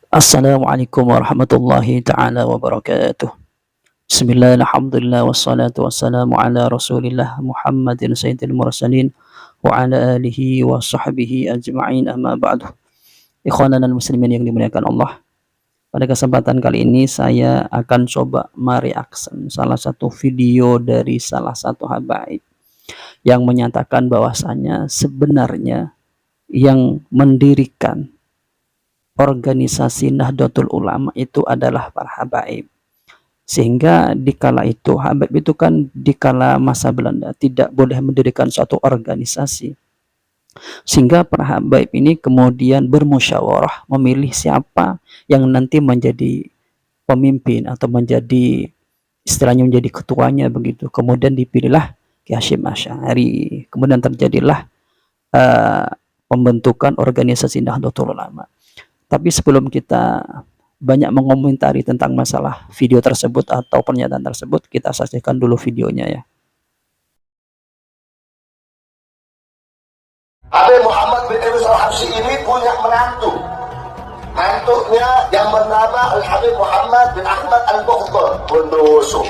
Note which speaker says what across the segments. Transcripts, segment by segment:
Speaker 1: Assalamualaikum warahmatullahi ta'ala wabarakatuh. Bismillah, alhamdulillah, wassalatu wassalamu ala rasulillah Muhammadin sayyidil mursalin wa ala alihi wa sahbihi ajma'in, amma ba'du. Ikhwanan muslimin yang dimuliakan Allah, pada kesempatan kali ini saya akan coba mereaction salah satu video dari salah satu habaib yang menyatakan bahwasanya sebenarnya yang mendirikan organisasi Nahdlatul Ulama itu adalah para habaib. Sehingga dikala itu, habaib itu kan dikala masa Belanda tidak boleh mendirikan suatu organisasi. Sehingga para habaib ini kemudian bermusyawarah memilih siapa yang nanti menjadi pemimpin atau menjadi istilahnya menjadi ketuanya begitu. Kemudian dipilihlah Ki Hasyim Asy'ari. Kemudian terjadilah pembentukan organisasi Nahdlatul Ulama. Tapi sebelum kita banyak mengomentari tentang masalah video tersebut atau pernyataan tersebut, kita saksikan dulu videonya ya.
Speaker 2: Habib Muhammad bin Idris Al-Habsyi ini punya menantu. Mantunya yang bernama Al-Habib Muhammad bin Ahmad Al-Bukhdar Bundusu.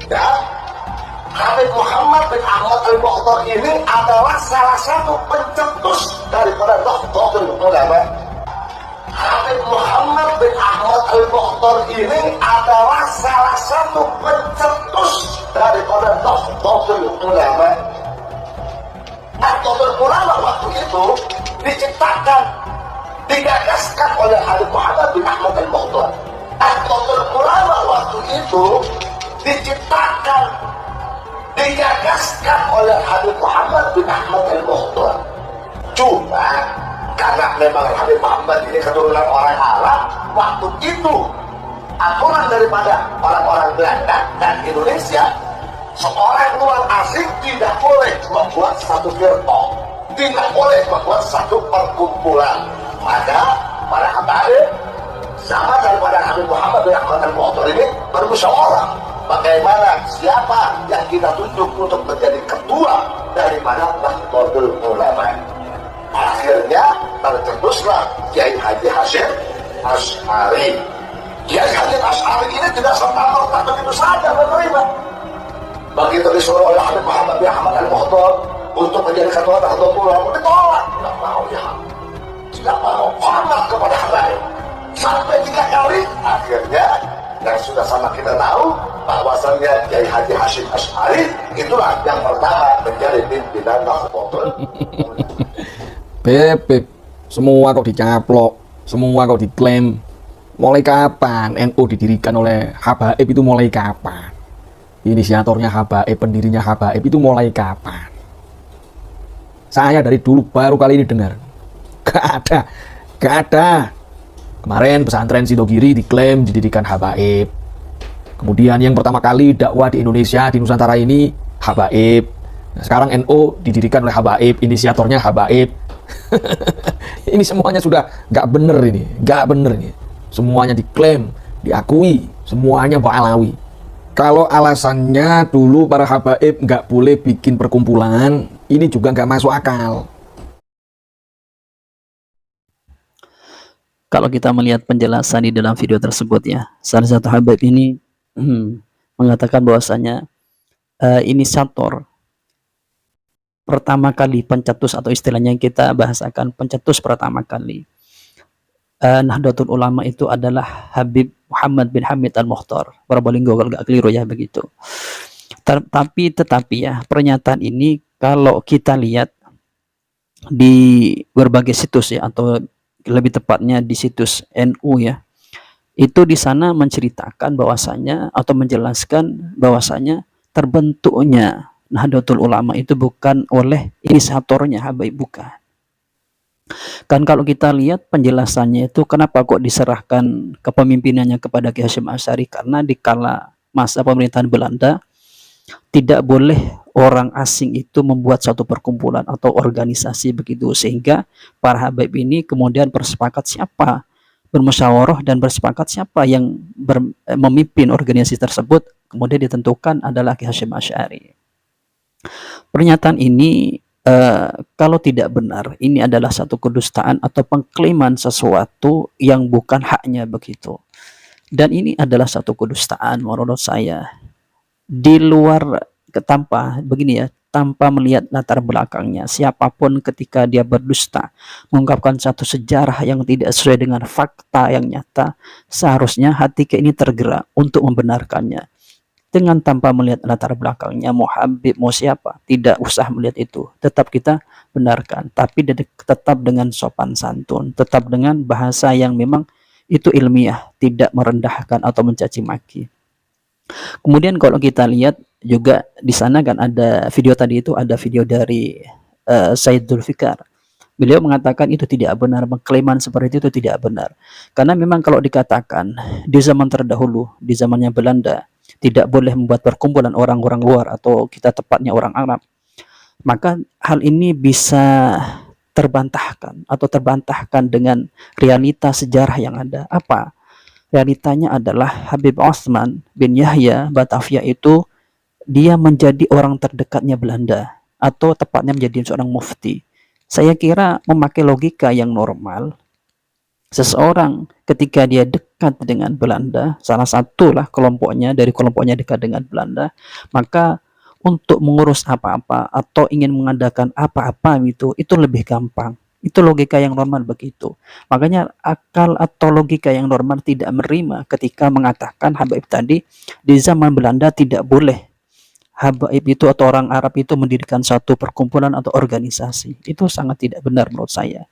Speaker 2: Ya, Habib Muhammad bin Ahmad Al-Bukhdar ini adalah salah satu pencetus daripada Nahdlatul Ulama. Habib Muhammad bin Ahmad Al-Bukhdar ini adalah salah satu pencetus daripada Nahdlatul Ulama. Nahdlatul Ulama waktu itu diciptakan, digagaskan oleh Habib Muhammad bin Ahmad Al-Bukhdar. Nahdlatul Ulama waktu itu diciptakan, digagaskan oleh Habib Muhammad bin Ahmad Al-Bukhdar. Cuma karena memang Habib Muhammad ini keturunan orang Arab, waktu itu aturan daripada orang-orang Belanda dan Indonesia, seorang luar asing tidak boleh membuat satu firqah, tidak boleh membuat satu perkumpulan. Maka para habaib sama daripada Habib Muhammad bin Ahmad Al-Bukhdar ini bermusyawarah bagaimana siapa yang kita tunjuk untuk menjadi ketua daripada Nahdlatul Ulama. Akhirnya tercetuslah Kiai Haji Hasyim Asy'ari. Kiai Haji Asy'ari ini tidak serta-merta begitu saja menerima. Begitu disuruh oleh Habib Muhammad bin Ahmad Al-Bukhdar untuk menjadi ketua Nahdlatul Ulama, ditolak. Tidak mau ya, tidak mau, hormat kepada habaib. Sampai 3 kali, akhirnya yang sudah sama kita tahu bahwasannya Kiai Haji Hasyim Asy'ari itulah yang pertama menjadi pimpinan Nahdlatul Ulama.
Speaker 3: Beb, semua kok dicaplok, semua kok diklaim. Mulai kapan NU didirikan oleh habaib itu mulai kapan? Inisiatornya habaib, pendirinya habaib itu mulai kapan? Saya dari dulu baru kali ini dengar. Gak ada. Kemarin pesantren Sidogiri diklaim didirikan habaib. Kemudian yang pertama kali dakwah di Indonesia, di Nusantara ini habaib. Nah, sekarang NU didirikan oleh habaib, inisiatornya habaib. Ini semuanya sudah nggak bener ini, nggak bener ini. Semuanya diklaim, diakui, semuanya Ba'alawi. Kalau alasannya dulu para habaib nggak boleh bikin perkumpulan, ini juga nggak masuk akal.
Speaker 1: Kalau kita melihat penjelasan di dalam video tersebut ya, salah satu habaib ini mengatakan bahwasanya inisiator pertama kali pencetus atau istilahnya yang kita bahasakan pencetus pertama kali Nahdlatul Ulama itu adalah Habib Muhammad bin Hamid Al-Bukhdar. Probolinggo kalau nggak keliru ya begitu. Tetapi ya pernyataan ini kalau kita lihat di berbagai situs ya, atau lebih tepatnya di situs NU ya, itu di sana menceritakan bahwasanya atau menjelaskan bahwasanya terbentuknya Nahdlatul Ulama itu bukan oleh inisiatornya habaib, bukan. Kan kalau kita lihat penjelasannya itu kenapa kok diserahkan kepemimpinannya kepada Ki Hasyim Asy'ari, karena di kala masa pemerintahan Belanda tidak boleh orang asing itu membuat satu perkumpulan atau organisasi begitu, sehingga para habaib ini kemudian bersepakat siapa, bermusyawarah dan bersepakat siapa yang memimpin organisasi tersebut, kemudian ditentukan adalah Ki Hasyim Asy'ari. Pernyataan ini kalau tidak benar, ini adalah satu kedustaan atau pengklaiman sesuatu yang bukan haknya begitu. Dan ini adalah satu kedustaan menurut saya. Di luar tanpa begini ya, tanpa melihat latar belakangnya, siapapun ketika dia berdusta, mengungkapkan satu sejarah yang tidak sesuai dengan fakta yang nyata, seharusnya hati ini tergerak untuk membenarkannya. Dengan tanpa melihat latar belakangnya, mau Habib, mau siapa, tidak usah melihat itu. Tetap kita benarkan, tapi tetap dengan sopan santun, tetap dengan bahasa yang memang itu ilmiah, tidak merendahkan atau mencaci maki. Kemudian kalau kita lihat juga di sana kan ada video tadi itu, ada video dari Said Zulfikar. Beliau mengatakan itu tidak benar, mengklaiman seperti itu tidak benar. Karena memang kalau dikatakan di zaman terdahulu, di zamannya Belanda, tidak boleh membuat perkumpulan orang-orang luar atau kita tepatnya orang Arab, maka hal ini bisa terbantahkan atau terbantahkan dengan realita sejarah yang ada. Apa? Realitanya adalah Habib Osman bin Yahya Batavia itu dia menjadi orang terdekatnya Belanda atau tepatnya menjadi seorang mufti. Saya kira memakai logika yang normal, seseorang ketika dia dekat dengan Belanda, salah satulah kelompoknya dari kelompoknya dekat dengan Belanda, maka untuk mengurus apa-apa atau ingin mengadakan apa-apa itu lebih gampang. Itu logika yang normal begitu. Makanya akal atau logika yang normal tidak menerima ketika mengatakan Habib tadi di zaman Belanda tidak boleh Habaib itu atau orang Arab itu mendirikan suatu perkumpulan atau organisasi. Itu sangat tidak benar menurut saya.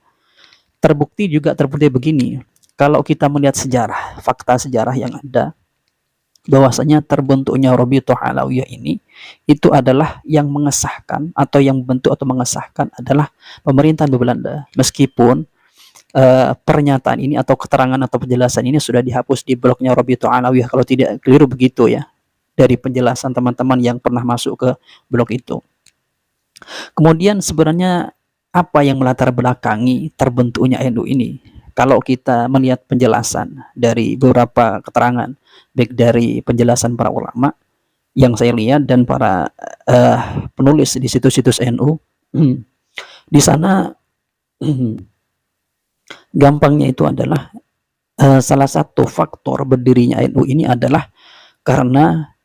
Speaker 1: Terbukti begini, kalau kita melihat sejarah, fakta sejarah yang ada, bahwasanya terbentuknya Rabi'atul Alawiyah ini, itu adalah yang mengesahkan atau yang membentuk atau mengesahkan adalah pemerintahan Belanda. Meskipun pernyataan ini atau keterangan atau penjelasan ini sudah dihapus di blognya Rabi'atul Alawiyah, kalau tidak keliru begitu ya, dari penjelasan teman-teman yang pernah masuk ke blog itu. Kemudian sebenarnya apa yang melatar belakangi terbentuknya NU ini? Kalau kita melihat penjelasan dari beberapa keterangan, baik dari penjelasan para ulama yang saya lihat dan para penulis di situs-situs NU, di sana gampangnya itu adalah salah satu faktor berdirinya NU ini adalah karena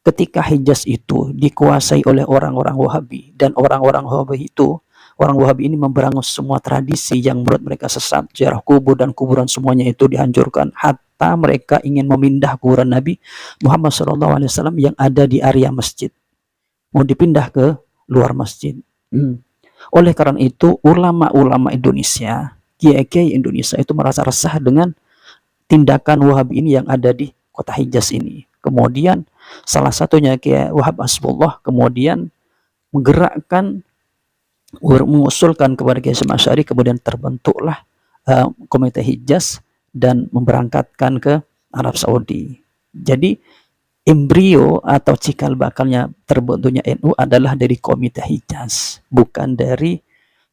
Speaker 1: ketika Hijaz itu dikuasai oleh orang-orang Wahabi, dan orang-orang Wahabi itu, orang Wahabi ini memberangus semua tradisi yang menurut mereka sesat, ziarah kubur dan kuburan semuanya itu dihancurkan. Hatta mereka ingin memindah kuburan Nabi Muhammad SAW yang ada di area masjid, mau dipindah ke luar masjid. Oleh karena itu ulama-ulama Indonesia, kiai-kiai Indonesia itu merasa resah dengan tindakan Wahabi ini yang ada di kota Hijaz ini. Kemudian salah satunya Kiai Wahab Hasbullah kemudian mengusulkan kepada Kiai Hasyim Asy'ari, kemudian terbentuklah komite Hijaz dan memberangkatkan ke Arab Saudi. Jadi embrio atau cikal bakalnya terbentuknya NU adalah dari komite Hijaz, bukan dari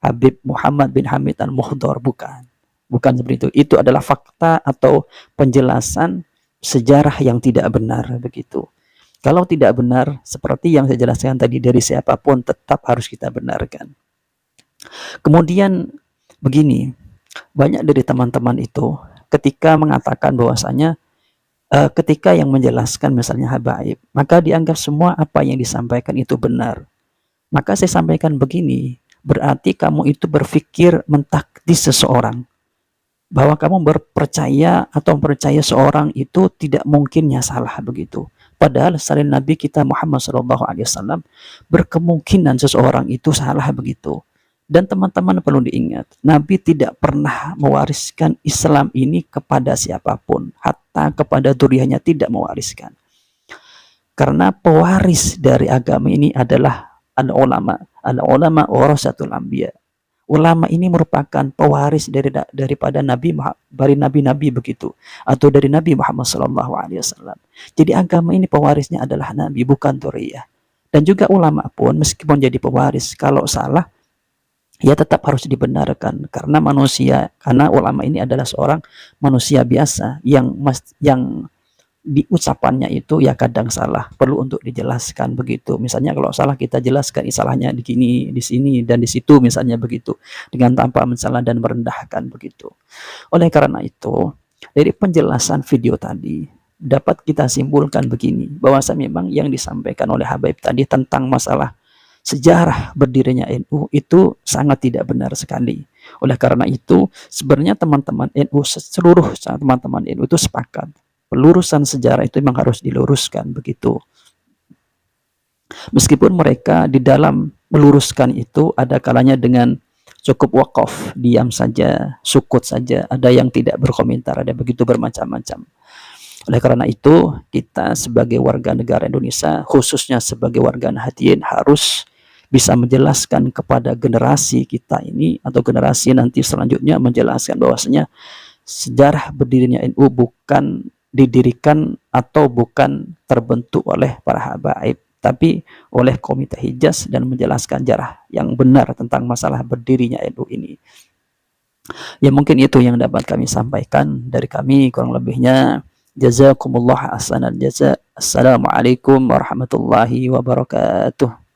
Speaker 1: Habib Muhammad bin Hamid Al-Muhdhar, bukan seperti itu. Itu adalah fakta atau penjelasan sejarah yang tidak benar begitu. Kalau tidak benar seperti yang saya jelaskan tadi dari siapapun, tetap harus kita benarkan. Kemudian begini, banyak dari teman-teman itu ketika mengatakan bahwasanya ketika yang menjelaskan misalnya habaib, maka dianggap semua apa yang disampaikan itu benar. Maka saya sampaikan begini, berarti kamu itu berpikir mentakdis seseorang, bahwa kamu berpercaya atau percaya seorang itu tidak mungkinnya salah begitu. Padahal selain Nabi kita Muhammad SAW berkemungkinan seseorang itu salah begitu. Dan teman-teman perlu diingat, Nabi tidak pernah mewariskan Islam ini kepada siapapun, hatta kepada dzurriyyahnya tidak mewariskan. Karena pewaris dari agama ini adalah al-ulama warasatul anbiya. Ulama ini merupakan pewaris daripada nabi-nabi begitu, atau dari Nabi Muhammad SAW. Jadi agama ini pewarisnya adalah Nabi, bukan dzurriyyah. Dan juga ulama pun meskipun jadi pewaris, kalau salah ya tetap harus dibenarkan karena manusia, karena ulama ini adalah seorang manusia biasa yang di ucapannya itu ya kadang salah, perlu untuk dijelaskan begitu. Misalnya kalau salah kita jelaskan salahnya di sini, di sini dan di situ misalnya begitu, dengan tanpa mencela dan merendahkan begitu. Oleh karena itu, dari penjelasan video tadi dapat kita simpulkan begini, bahwa memang yang disampaikan oleh Habaib tadi tentang masalah sejarah berdirinya NU itu sangat tidak benar sekali. Oleh karena itu, sebenarnya teman-teman NU, seluruh teman-teman NU itu sepakat pelurusan sejarah itu memang harus diluruskan begitu. Meskipun mereka di dalam meluruskan itu ada kalanya dengan cukup wakaf, diam saja, sukut saja, ada yang tidak berkomentar, ada begitu bermacam-macam. Oleh karena itu, kita sebagai warga negara Indonesia, khususnya sebagai warga Nahdien, harus bisa menjelaskan kepada generasi kita ini atau generasi nanti selanjutnya, menjelaskan bahwasanya sejarah berdirinya NU bukan didirikan atau bukan terbentuk oleh para habaib, tapi oleh Komite Hijaz, dan menjelaskan sejarah yang benar tentang masalah berdirinya NU ini. Ya mungkin itu yang dapat kami sampaikan dari kami, kurang lebihnya jazakumullah ahsanal jaza. Assalamualaikum warahmatullahi wabarakatuh.